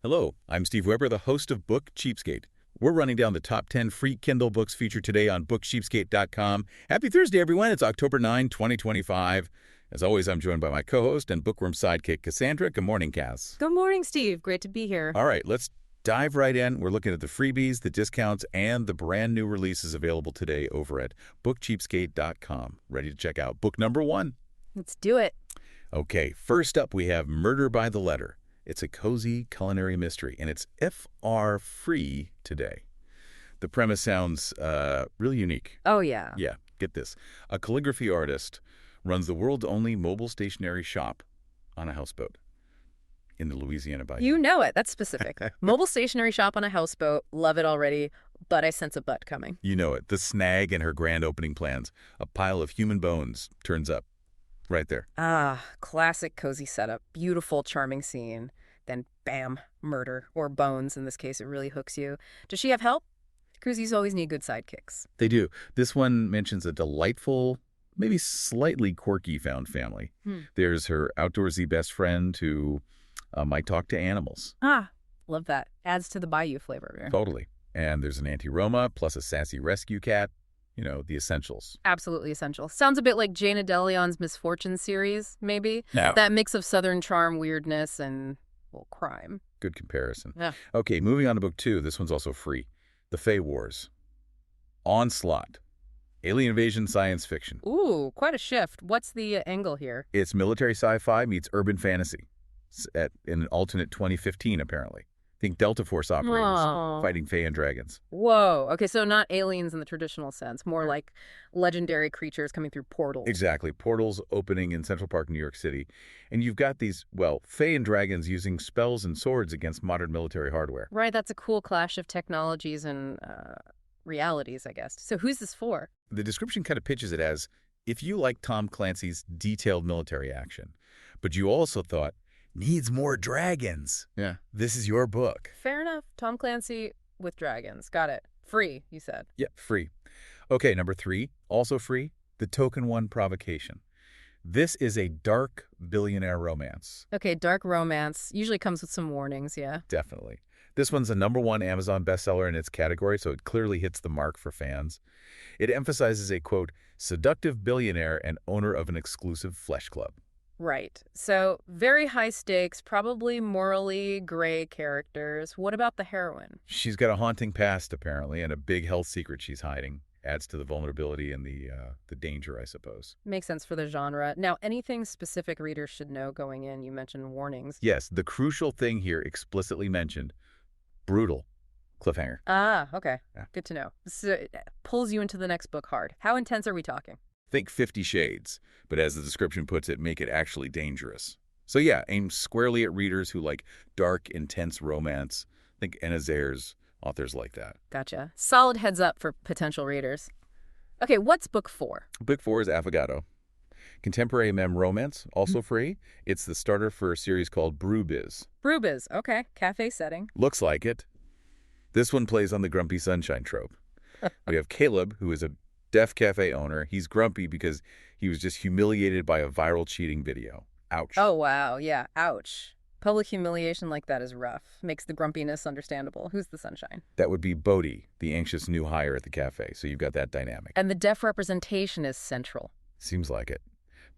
Hello, I'm Steve Weber, the host of Book Cheapskate. We're running down the top 10 free Kindle books featured today on bookcheapskate.com. Happy Thursday, everyone. It's October 9, 2025. As always, I'm joined by my co-host and bookworm sidekick, Cassandra. Good morning, Cass. Good morning, Steve. Great to be here. All right, let's dive right in. We're looking at the freebies, the discounts, and the brand new releases available today over at bookcheapskate.com. Ready to check out book number 1. Let's do it. Okay, first up we have Murder by the Letter. It's a cozy culinary mystery, and it's FR free today. The premise sounds really unique. Oh, yeah. Yeah, get this. A calligraphy artist runs the world's only mobile stationery shop on a houseboat in the Louisiana Bayou. You know it. That's specific. Mobile stationery shop on a houseboat. Love it already, but I sense a but coming. You know it. The snag in her grand opening plans. A pile of human bones turns up right there. Ah, classic cozy setup. Beautiful, charming scene. Then, bam, murder. Or bones. In this case, it really hooks you. Does she have help? Cruisies always need good sidekicks. They do. This one mentions a delightful, maybe slightly quirky found family. There's her outdoorsy best friend who might talk to animals. Ah, love that. Adds to the Bayou flavor. Totally. And there's an Auntie Roma plus a sassy rescue cat. You know, the essentials. Absolutely essential. Sounds a bit like Jana DeLeon's Misfortune series, maybe? No. That mix of Southern charm, weirdness, and, well, crime. Good comparison. Yeah. Okay, moving on to book 2. This one's also free. The Fae Wars. Onslaught. Alien invasion science fiction. Ooh, quite a shift. What's the angle here? It's military sci-fi meets urban fantasy. In an alternate 2015, apparently. Think Delta Force operators Whoa. fighting Fae and dragons. Whoa. Okay, so not aliens in the traditional sense, more like legendary creatures coming through portals. Exactly. Portals opening in Central Park, New York City. And you've got these, well, Fae and dragons using spells and swords against modern military hardware. Right, that's a cool clash of technologies and realities, I guess. So who's this for? The description kind of pitches it as, if you like Tom Clancy's detailed military action, but you also thought, needs more dragons. Yeah. This is your book. Fair enough. Tom Clancy with dragons. Got it. Free, you said. Yep, free. Okay, number 3, also free, The Token One Provocation. This is a dark billionaire romance. Okay, dark romance. Usually comes with some warnings, yeah. Definitely. This one's a #1 Amazon bestseller in its category, so it clearly hits the mark for fans. It emphasizes a, quote, seductive billionaire and owner of an exclusive flesh club. Right. So very high stakes, probably morally gray characters. What about the heroine? She's got a haunting past, apparently, and a big health secret she's hiding. Adds to the vulnerability and the danger, I suppose. Makes sense for the genre. Now, anything specific readers should know going in? You mentioned warnings. Yes, the crucial thing here explicitly mentioned, brutal cliffhanger. Ah, okay. Yeah. Good to know. So it pulls you into the next book hard. How intense are we talking? Think 50 Shades, but as the description puts it, make it actually dangerous. So yeah, aim squarely at readers who like dark, intense romance. Think Anna Zayre's, authors like that. Gotcha. Solid heads up for potential readers. Okay, what's book 4? Book 4 is Affogato. Contemporary mem romance, also free. It's the starter for a series called Brew Biz. Brew Biz. Okay, cafe setting. Looks like it. This one plays on the grumpy sunshine trope. We have Caleb, who is a deaf cafe owner. He's grumpy because he was just humiliated by a viral cheating video. Ouch. Oh, wow. Yeah, ouch. Public humiliation like that is rough. Makes the grumpiness understandable. Who's the sunshine? That would be Bodhi, the anxious new hire at the cafe. So you've got that dynamic. And the deaf representation is central. Seems like it.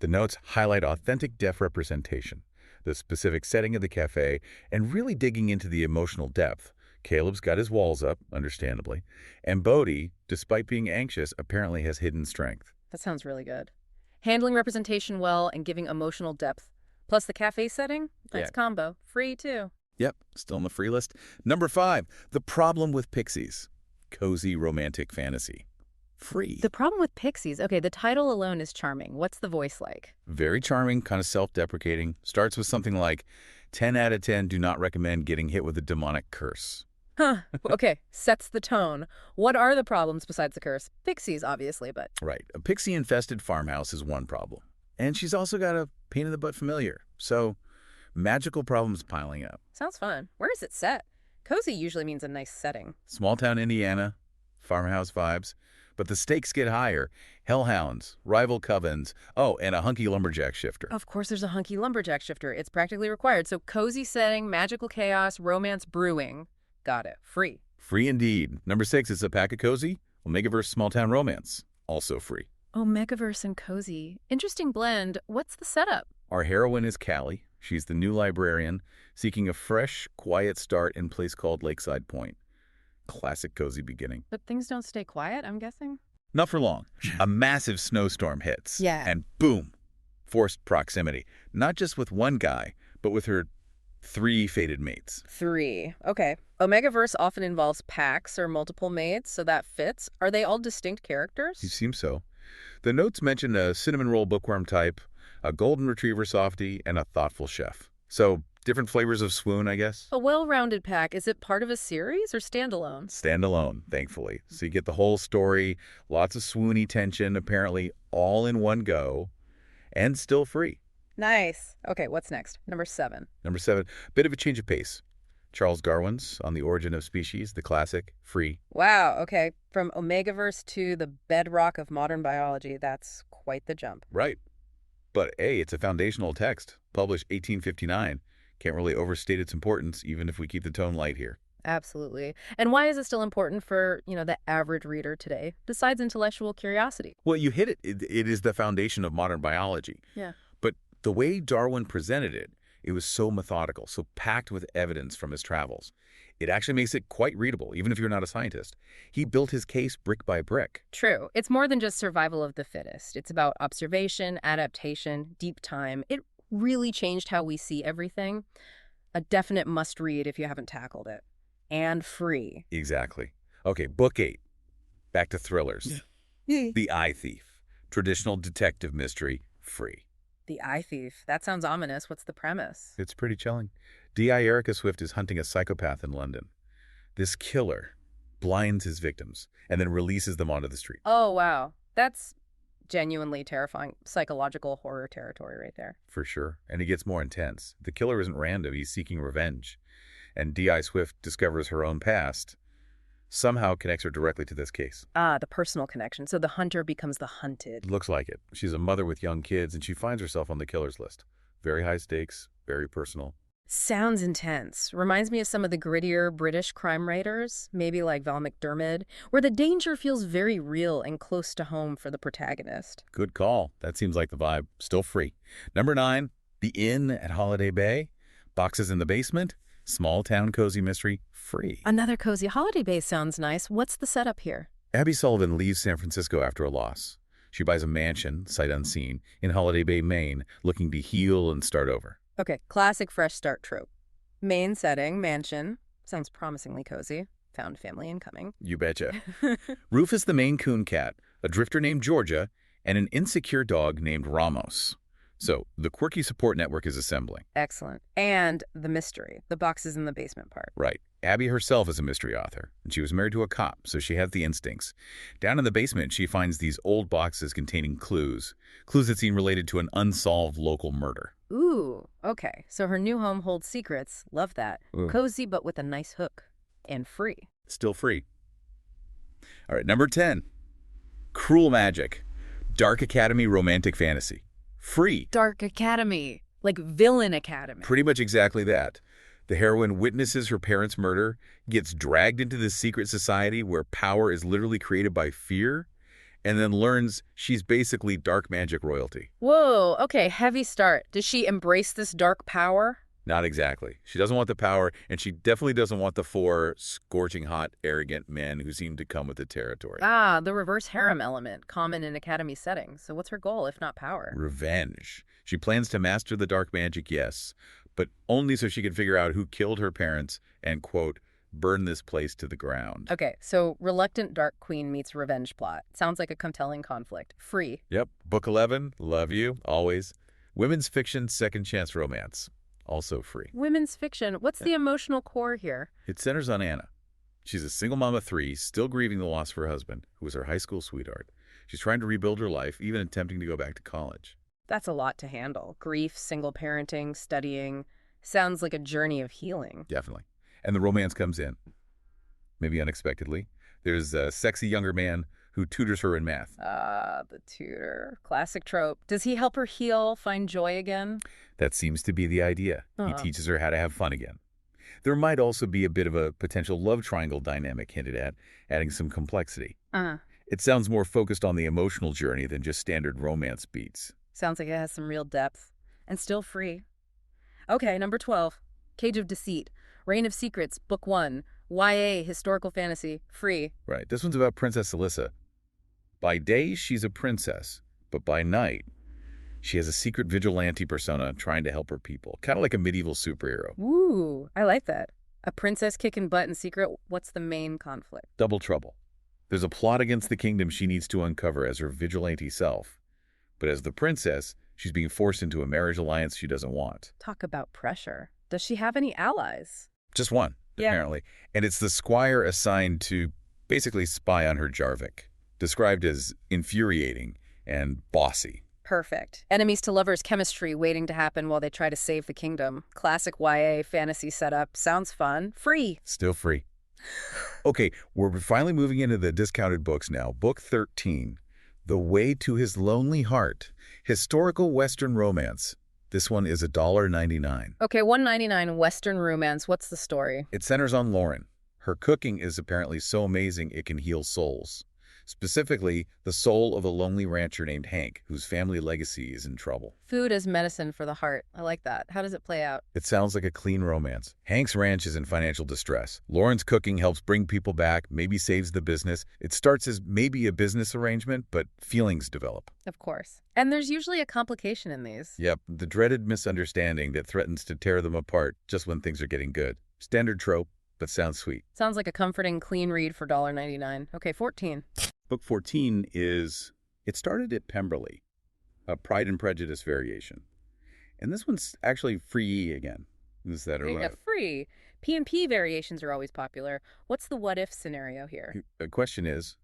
The notes highlight authentic deaf representation, the specific setting of the cafe, and really digging into the emotional depth. Caleb's got his walls up, understandably, and Bodhi, despite being anxious, apparently has hidden strength. That sounds really good. Handling representation well and giving emotional depth. Plus the cafe setting? Nice combo. Free, too. Yep, still on the free list. Number 5, The Problem with Pixies. Cozy romantic fantasy. Free. The Problem with Pixies. Okay, the title alone is charming. What's the voice like? Very charming, kind of self-deprecating. Starts with something like, 10 out of 10 do not recommend getting hit with a demonic curse. Huh. Okay, sets the tone. What are the problems besides the curse? Pixies, obviously, but... Right. A pixie-infested farmhouse is one problem. And she's also got a pain-in-the-butt familiar. So, magical problems piling up. Sounds fun. Where is it set? Cozy usually means a nice setting. Small-town Indiana, farmhouse vibes. But the stakes get higher. Hellhounds, rival covens, oh, and a hunky lumberjack shifter. Of course there's a hunky lumberjack shifter. It's practically required. So cozy setting, magical chaos, romance brewing. Got it. Free. Free indeed. Number 6 is a pack of cozy, Omegaverse small town romance. Also free. Omegaverse and cozy. Interesting blend. What's the setup? Our heroine is Callie. She's the new librarian, seeking a fresh, quiet start in a place called Lakeside Point. Classic cozy beginning. But things don't stay quiet, I'm guessing? Not for long. A massive snowstorm hits. Yeah. And boom, forced proximity. Not just with one guy, but with her 3 fated mates. 3. Okay. Omegaverse often involves packs or multiple mates, so that fits. Are they all distinct characters? It seems so. The notes mention a cinnamon roll bookworm type, a golden retriever softie, and a thoughtful chef. So, different flavors of swoon, I guess? A well-rounded pack. Is it part of a series or standalone? Standalone, thankfully. So you get the whole story, lots of swoony tension, apparently all in one go, and still free. Nice. Okay, what's next? Number 7. Number 7, bit of a change of pace. Charles Darwin's On the Origin of Species, the classic, free. Wow, okay. From Omegaverse to the bedrock of modern biology, that's quite the jump. Right. But, hey, it's a foundational text, published 1859. Can't really overstate its importance, even if we keep the tone light here. Absolutely. And why is it still important for, the average reader today, besides intellectual curiosity? Well, you hit it. It is the foundation of modern biology. Yeah. But the way Darwin presented it, it was so methodical, so packed with evidence from his travels. It actually makes it quite readable, even if you're not a scientist. He built his case brick by brick. True. It's more than just survival of the fittest. It's about observation, adaptation, deep time. It really changed how we see everything. A definite must-read if you haven't tackled it. And free. Exactly. Okay, book 8. Back to thrillers. Yeah. The Eye Thief. Traditional detective mystery, free. The Eye Thief. That sounds ominous. What's the premise? It's pretty chilling. D.I. Erica Swift is hunting a psychopath in London. This killer blinds his victims and then releases them onto the street. Oh, wow. That's genuinely terrifying. Psychological horror territory right there. For sure. And it gets more intense. The killer isn't random. He's seeking revenge. And D.I. Swift discovers her own past, somehow connects her directly to this case. Ah, the personal connection. So the hunter becomes the hunted. Looks like it. She's a mother with young kids, and she finds herself on the killer's list. Very high stakes, very personal. Sounds intense. Reminds me of some of the grittier British crime writers, maybe like Val McDermid, where the danger feels very real and close to home for the protagonist. Good call. That seems like the vibe. Still free. Number 9, The Inn at Holiday Bay. Boxes in the basement. Small town cozy mystery, free. Another cozy holiday base sounds nice. What's the setup here? Abby Sullivan leaves San Francisco after a loss. She buys a mansion, sight unseen, in Holiday Bay, Maine, looking to heal and start over. Okay, classic fresh start trope. Main setting, mansion. Sounds promisingly cozy. Found family incoming. You betcha. Rufus the Maine Coon cat, a drifter named Georgia, and an insecure dog named Ramos. So, the quirky support network is assembling. Excellent. And the mystery, the boxes in the basement part. Right. Abby herself is a mystery author, and she was married to a cop, so she has the instincts. Down in the basement, she finds these old boxes containing clues that seem related to an unsolved local murder. Ooh, okay. So her new home holds secrets. Love that. Ooh. Cozy, but with a nice hook. And free. Still free. All right, number 10. Cruel Magic. Dark Academy Romantic Fantasy. Free. Dark Academy. Like Villain Academy. Pretty much exactly that. The heroine witnesses her parents' murder, gets dragged into this secret society where power is literally created by fear, and then learns she's basically dark magic royalty. Whoa, okay, heavy start. Does she embrace this dark power? Not exactly. She doesn't want the power, and she definitely doesn't want the 4 scorching hot, arrogant men who seem to come with the territory. Ah, the reverse harem element, common in academy settings. So what's her goal, if not power? Revenge. She plans to master the dark magic, yes, but only so she can figure out who killed her parents and, quote, burn this place to the ground. Okay, so reluctant dark queen meets revenge plot. Sounds like a compelling conflict. Free. Yep. Book 11, love you, always. Women's fiction, second chance romance. Also free. Women's fiction. What's the emotional core here? It centers on Anna. She's a single mom of 3, still grieving the loss of her husband, who was her high school sweetheart. She's trying to rebuild her life, even attempting to go back to college. That's a lot to handle. Grief, single parenting, studying. Sounds like a journey of healing. Definitely. And the romance comes in. Maybe unexpectedly. There's a sexy younger man who tutors her in math. Ah, the tutor. Classic trope. Does he help her heal, find joy again? That seems to be the idea. He Uh-huh. teaches her how to have fun again. There might also be a bit of a potential love triangle dynamic hinted at, adding some complexity. Uh-huh. It sounds more focused on the emotional journey than just standard romance beats. Sounds like it has some real depth. And still free. Okay, number 12. Cage of Deceit. Reign of Secrets, Book 1. YA, historical fantasy, free. Right, this one's about Princess Alyssa. By day, she's a princess, but by night, she has a secret vigilante persona trying to help her people, kind of like a medieval superhero. Woo, I like that. A princess kicking butt in secret. What's the main conflict? Double trouble. There's a plot against the kingdom she needs to uncover as her vigilante self. But as the princess, she's being forced into a marriage alliance she doesn't want. Talk about pressure. Does she have any allies? Just one, Yeah. apparently. And it's the squire assigned to basically spy on her Jarvik, described as infuriating and bossy. Perfect. Enemies to lovers chemistry waiting to happen while they try to save the kingdom. Classic YA fantasy setup. Sounds fun. Free. Still free. Okay, we're finally moving into the discounted books now. Book 13, The Way to His Lonely Heart, historical Western romance. This one is $1.99. Okay, $1.99 Western romance. What's the story? It centers on Lauren. Her cooking is apparently so amazing it can heal souls. Specifically, the soul of a lonely rancher named Hank, whose family legacy is in trouble. Food as medicine for the heart. I like that. How does it play out? It sounds like a clean romance. Hank's ranch is in financial distress. Lauren's cooking helps bring people back, maybe saves the business. It starts as maybe a business arrangement, but feelings develop. Of course. And there's usually a complication in these. Yep, the dreaded misunderstanding that threatens to tear them apart just when things are getting good. Standard trope, but sounds sweet. Sounds like a comforting, clean read for $1.99. Okay, 14. Book 14 is It Started at Pemberley, a Pride and Prejudice variation. And this one's actually free again. Is that Yeah, free. P&P variations are always popular. What's the what-if scenario here? The question is,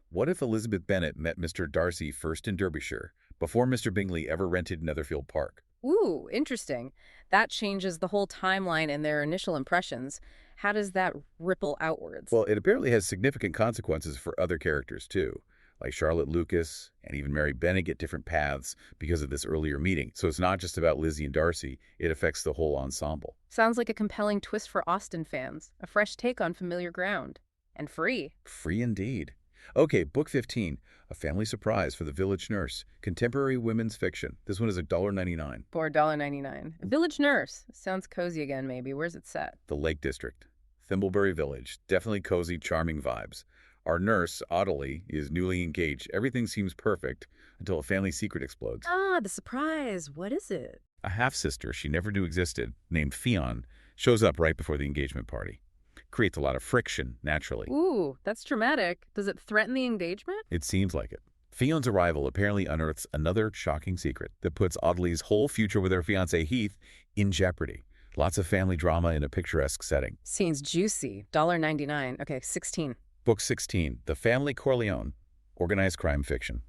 what if Elizabeth Bennet met Mr. Darcy first in Derbyshire, before Mr. Bingley ever rented Netherfield Park? Ooh, interesting. That changes the whole timeline and their initial impressions. How does that ripple outwards? Well, it apparently has significant consequences for other characters, too. Like Charlotte Lucas and even Mary Bennet get different paths because of this earlier meeting. So it's not just about Lizzie and Darcy, it affects the whole ensemble. Sounds like a compelling twist for Austen fans. A fresh take on familiar ground. And free. Free indeed. Okay, Book 15, A Family Surprise for the Village Nurse, contemporary women's fiction. This one is $1.99. For $1.99. Village Nurse. Sounds cozy again, maybe. Where's it set? The Lake District. Thimbleberry Village. Definitely cozy, charming vibes. Our nurse, Ottilie, is newly engaged. Everything seems perfect until a family secret explodes. Ah, the surprise. What is it? A half-sister she never knew existed, named Fionn, shows up right before the engagement party. Creates a lot of friction, naturally. Ooh, that's dramatic. Does it threaten the engagement? It seems like it. Fionn's arrival apparently unearths another shocking secret that puts Ottilie's whole future with her fiancé Heath in jeopardy. Lots of family drama in a picturesque setting. Seems juicy. $1.99. Okay, 16. Book 16, The Family Corleone, organized crime fiction.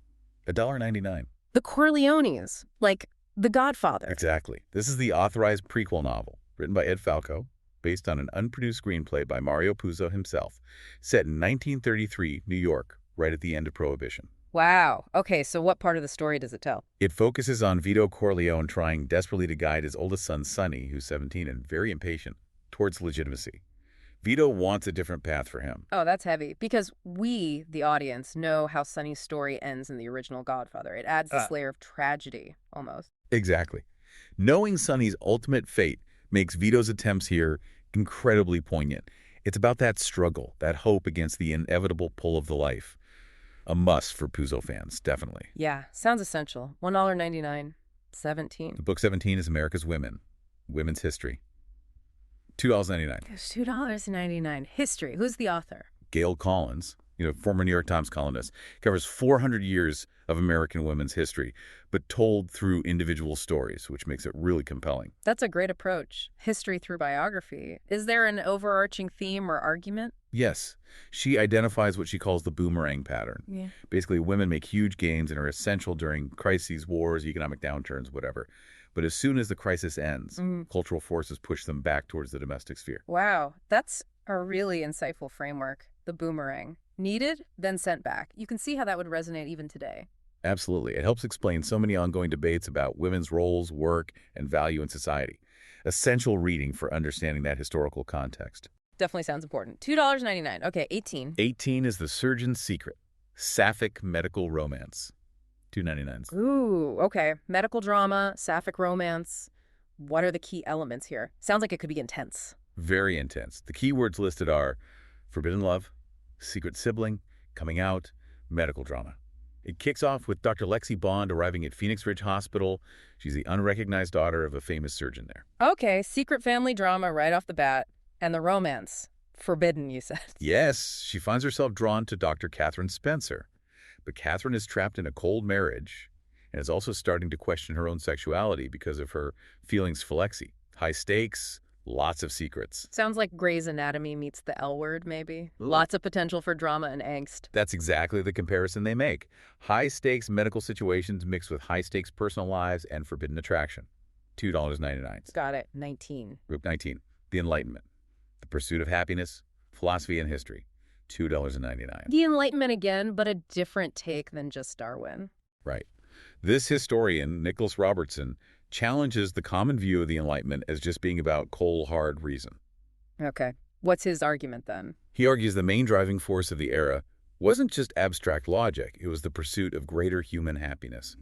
$1.99. The Corleones. Like The Godfather. Exactly. This is the authorized prequel novel, written by Ed Falco, based on an unproduced screenplay by Mario Puzo himself, set in 1933 New York, right at the end of Prohibition. Wow. Okay, so what part of the story does it tell? It focuses on Vito Corleone trying desperately to guide his oldest son, Sonny, who's 17 and very impatient, towards legitimacy. Vito wants a different path for him. Oh, that's heavy. Because we, the audience, know how Sonny's story ends in the original Godfather. It adds this layer of tragedy, almost. Exactly. Knowing Sonny's ultimate fate makes Vito's attempts here incredibly poignant. It's about that struggle, that hope against the inevitable pull of the life. A must for Puzo fans, definitely. Yeah, sounds essential. $1.99. 17. Book 17 is America's Women, Women's History. $2.99. There's $2.99. History. Who's the author? Gail Collins, former New York Times columnist, covers 400 years of American women's history, but told through individual stories, which makes it really compelling. That's a great approach. History through biography. Is there an overarching theme or argument? Yes. She identifies what she calls the boomerang pattern. Yeah. Basically, women make huge gains and are essential during crises, wars, economic downturns, whatever. But as soon as the crisis ends, cultural forces push them back towards the domestic sphere. Wow, that's a really insightful framework. The boomerang. Needed, then sent back. You can see how that would resonate even today. Absolutely. It helps explain so many ongoing debates about women's roles, work, and value in society. Essential reading for understanding that historical context. Definitely sounds important. $2.99. Okay, 18. 18 is The Surgeon's Secret, Sapphic Medical Romance. $2.99. Ooh, okay. Medical drama, sapphic romance. What are the key elements here? Sounds like it could be intense. Very intense. The key words listed are forbidden love, secret sibling, coming out, medical drama. It kicks off with Dr. Lexi Bond arriving at Phoenix Ridge Hospital. She's the unrecognized daughter of a famous surgeon there. Okay, secret family drama right off the bat. And the romance. Forbidden, you said. Yes, she finds herself drawn to Dr. Catherine Spencer. But Catherine is trapped in a cold marriage and is also starting to question her own sexuality because of her feelings for Lexi. High stakes, lots of secrets. Sounds like Grey's Anatomy meets the L Word, maybe. Ooh. Lots of potential for drama and angst. That's exactly the comparison they make. High-stakes medical situations mixed with high-stakes personal lives and forbidden attraction. $2.99. Got it. 19. Group 19, The Enlightenment, The Pursuit of Happiness, Philosophy and History. $2.99. The Enlightenment again, but a different take than just Darwin. Right. This historian, Nicholas Robertson, challenges the common view of the Enlightenment as just being about cold, hard reason. Okay. What's his argument then? He argues the main driving force of the era wasn't just abstract logic, it was the pursuit of greater human happiness,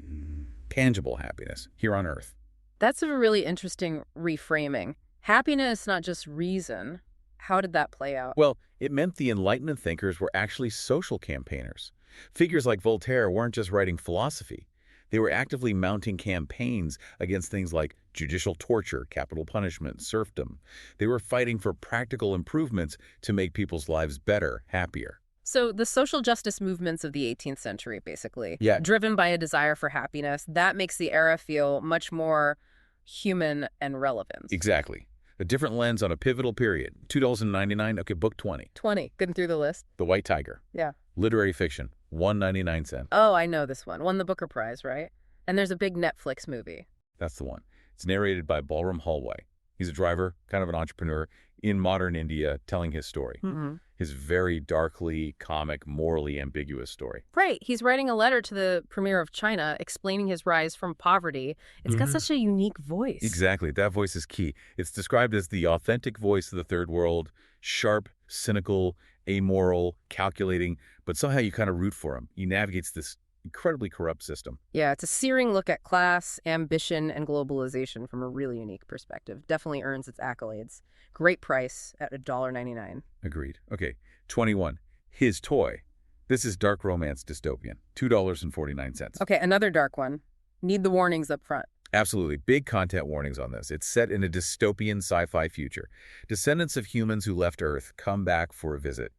tangible happiness, here on Earth. That's a really interesting reframing. Happiness, not just reason. How did that play out? Well, it meant the Enlightenment thinkers were actually social campaigners. Figures like Voltaire weren't just writing philosophy. They were actively mounting campaigns against things like judicial torture, capital punishment, serfdom. They were fighting for practical improvements to make people's lives better, happier. So the social justice movements of the 18th century, basically, Yeah. driven by a desire for happiness, that makes the era feel much more human and relevant. Exactly. A different lens on a pivotal period. $2.99. Okay, book 20. 20. Getting through the list. The White Tiger. Yeah. Literary fiction. $1.99. Oh, I know this one. Won the Booker Prize, right? And there's a big Netflix movie. That's the one. It's narrated by Ballram Hallway. He's a driver, kind of an entrepreneur, in modern India, telling his story. Mm-hmm. His very darkly comic, morally ambiguous story. Right. He's writing a letter to the premier of China explaining his rise from poverty. It's got such a unique voice. Exactly. That voice is key. It's described as the authentic voice of the third world, sharp, cynical, amoral, calculating, but somehow you kind of root for him. He navigates this incredibly corrupt system. Yeah, it's a searing look at class, ambition, and globalization from a really unique perspective. Definitely earns its accolades. Great price at $1.99. Agreed. Okay, 21. His Toy. This is dark romance dystopian. $2.49. Okay, another dark one. Need the warnings up front. Absolutely. Big content warnings on this. It's set in a dystopian sci-fi future. Descendants of humans who left Earth come back for a visit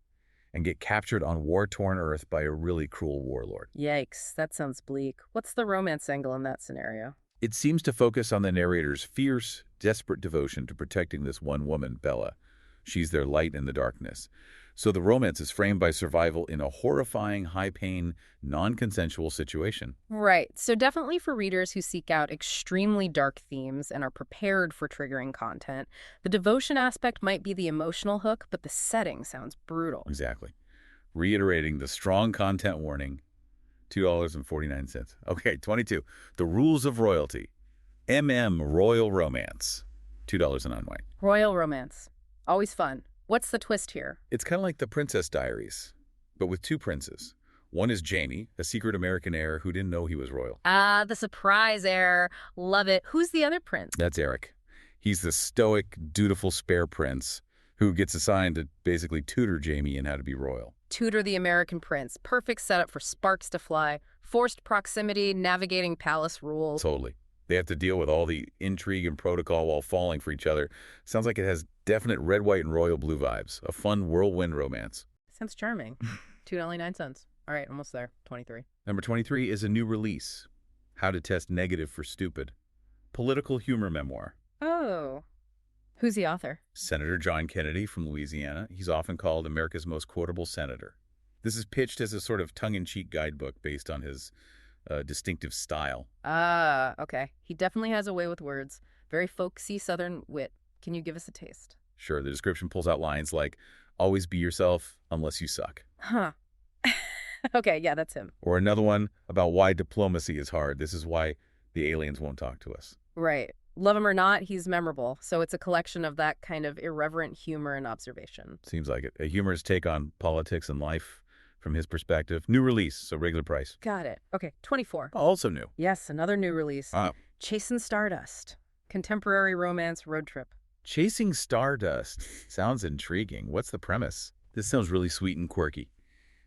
and get captured on war-torn Earth by a really cruel warlord. Yikes, that sounds bleak. What's the romance angle in that scenario? It seems to focus on the narrator's fierce, desperate devotion to protecting this one woman, Bella. She's their light in the darkness. So the romance is framed by survival in a horrifying, high-pain, non-consensual situation. Right. So definitely for readers who seek out extremely dark themes and are prepared for triggering content, the devotion aspect might be the emotional hook, but the setting sounds brutal. Exactly. Reiterating the strong content warning, $2.49. Okay, 22. The Rules of Royalty. Royal Romance. $2.99. Royal romance. Always fun. What's the twist here? It's kind of like the Princess Diaries, but with two princes. One is Jamie, a secret American heir who didn't know he was royal. Ah, the surprise heir. Love it. Who's the other prince? That's Eric. He's the stoic, dutiful spare prince who gets assigned to basically tutor Jamie in how to be royal. Tutor the American prince. Perfect setup for sparks to fly. Forced proximity, navigating palace rules. Totally. They have to deal with all the intrigue and protocol while falling for each other. Sounds like it has definite red, white, and royal blue vibes. A fun whirlwind romance. Sounds charming. $2.09. All right, almost there. 23. Number 23 is a new release. How to Test Negative for Stupid. Political humor memoir. Oh. Who's the author? Senator John Kennedy from Louisiana. He's often called America's most quotable senator. This is pitched as a sort of tongue-in-cheek guidebook based on his distinctive style. Ah, okay. He definitely has a way with words. Very folksy Southern wit. Can you give us a taste? Sure, the description pulls out lines like, always be yourself unless you suck. Huh. Okay, yeah, that's him. Or another one about why diplomacy is hard. This is why the aliens won't talk to us. Right. Love him or not, he's memorable. So it's a collection of that kind of irreverent humor and observation. Seems like it. A humorous take on politics and life from his perspective. New release, so regular price. Got it. Okay, 24. Also new. Yes, another new release. Ah, Chasing Stardust. Contemporary romance road trip. Chasing Stardust. Sounds intriguing. What's the premise? This sounds really sweet and quirky.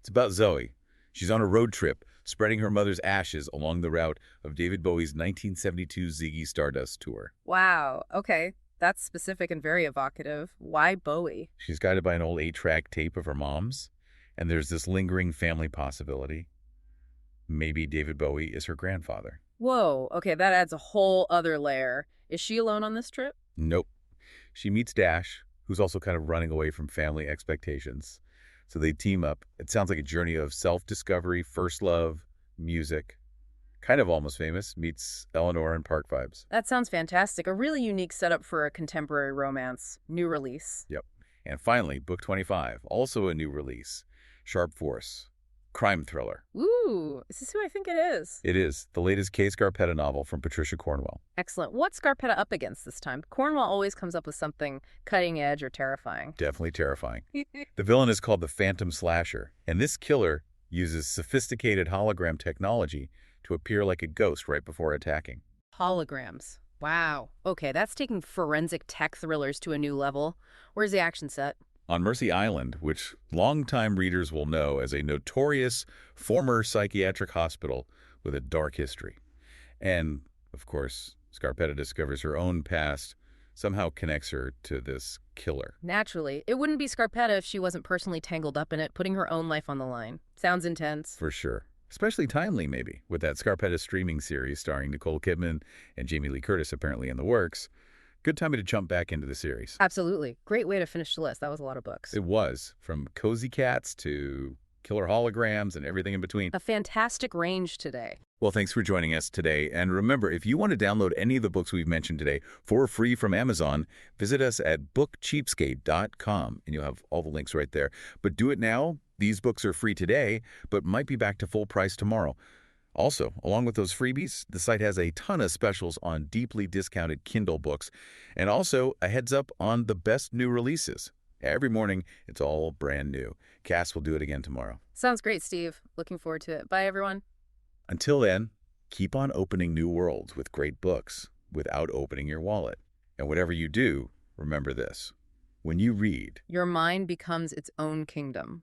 It's about Zoe. She's on a road trip, spreading her mother's ashes along the route of David Bowie's 1972 Ziggy Stardust tour. Wow. Okay. That's specific and very evocative. Why Bowie? She's guided by an old 8-track tape of her mom's, and there's this lingering family possibility. Maybe David Bowie is her grandfather. Whoa. Okay, that adds a whole other layer. Is she alone on this trip? Nope. She meets Dash, who's also kind of running away from family expectations. So they team up. It sounds like a journey of self-discovery, first love, music. Kind of Almost Famous meets Eleanor and Park vibes. That sounds fantastic. A really unique setup for a contemporary romance. New release. Yep. And finally, book 25, also a new release, Sharp Force, crime thriller. Ooh, is this who I think it is? It is the latest Kay Scarpetta novel from Patricia Cornwell. Excellent. What's Scarpetta up against this time? Cornwell always comes up with something cutting edge or terrifying. Definitely terrifying. The villain is called the Phantom Slasher, and this killer uses sophisticated hologram technology to appear like a ghost right before attacking. Holograms. Wow. Okay, that's taking forensic tech thrillers to a new level. Where's the action set? On Mercy Island, which longtime readers will know as a notorious former psychiatric hospital with a dark history. And, of course, Scarpetta discovers her own past somehow connects her to this killer. Naturally. It wouldn't be Scarpetta if she wasn't personally tangled up in it, putting her own life on the line. Sounds intense. For sure. Especially timely, maybe, with that Scarpetta streaming series starring Nicole Kidman and Jamie Lee Curtis apparently in the works. Good time to jump back into the series. Absolutely. Great way to finish the list. That was a lot of books. It was, from Cozy Cats to killer holograms and everything in between. A fantastic range today. Well, thanks for joining us today. And remember, if you want to download any of the books we've mentioned today for free from Amazon, visit us at bookcheapskate.com, and you'll have all the links right there. But do it now. These books are free today, but might be back to full price tomorrow. Also, along with those freebies, the site has a ton of specials on deeply discounted Kindle books, and also a heads up on the best new releases. Every morning, it's all brand new. Cass will do it again tomorrow. Sounds great, Steve. Looking forward to it. Bye, everyone. Until then, keep on opening new worlds with great books without opening your wallet. And whatever you do, remember this. When you read, Your mind becomes its own kingdom.